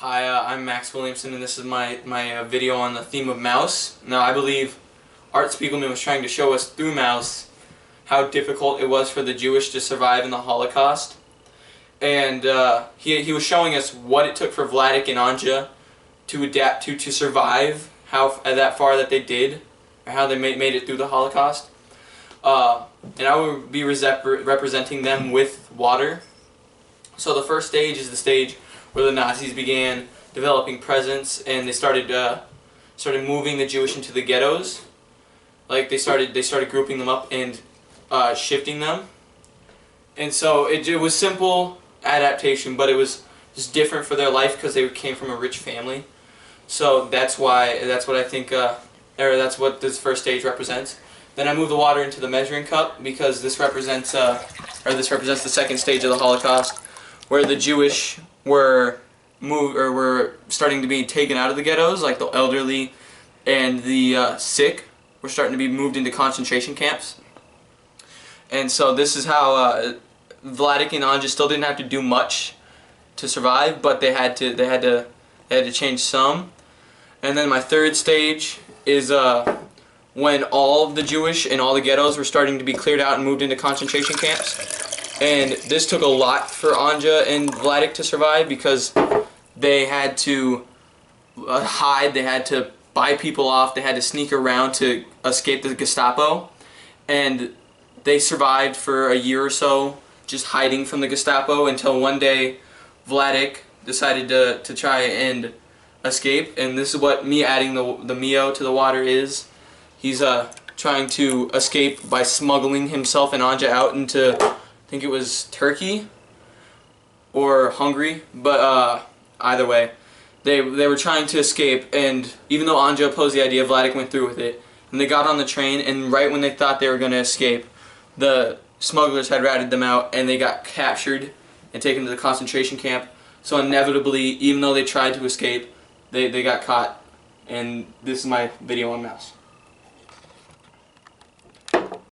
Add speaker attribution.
Speaker 1: Hi, I'm Max Williamson, and this is my video on the theme of Mouse. Now, I believe Art Spiegelman was trying to show us through Mouse how difficult it was for the Jewish to survive in the Holocaust. And he was showing us what it took for Vladik and Anja to adapt to survive, how that far that they did, or how they made it through the Holocaust. And I will be representing them with water. So the first stage is the stage where the Nazis began developing presence, and they started moving the Jewish into the ghettos. Like they started grouping them up and shifting them. And so it was simple adaptation, but it was just different for their life because they came from a rich family. So that's what I think, that's what this first stage represents. Then I move the water into the measuring cup because this represents the second stage of the Holocaust, where the Jewish were starting to be taken out of the ghettos, like the elderly and the sick were starting to be moved into concentration camps. And so this is how Vladik and Anja still didn't have to do much to survive, but they had to change some. And then my third stage is when all of the Jewish in all the ghettos were starting to be cleared out and moved into concentration camps. And this took a lot for Anja and Vladik to survive because they had to hide, they had to buy people off, they had to sneak around to escape the Gestapo. And they survived for a year or so just hiding from the Gestapo until one day Vladik decided to try and escape. And this is what me adding the Mio to the water is. He's trying to escape by smuggling himself and Anja out into, I think it was Turkey or Hungary, but either way, they were trying to escape, and even though Anja opposed the idea, Vladik went through with it. And they got on the train, and right when they thought they were going to escape, the smugglers had ratted them out, and they got captured and taken to the concentration camp. So inevitably, even though they tried to escape, they got caught. And this is my video on Mouse.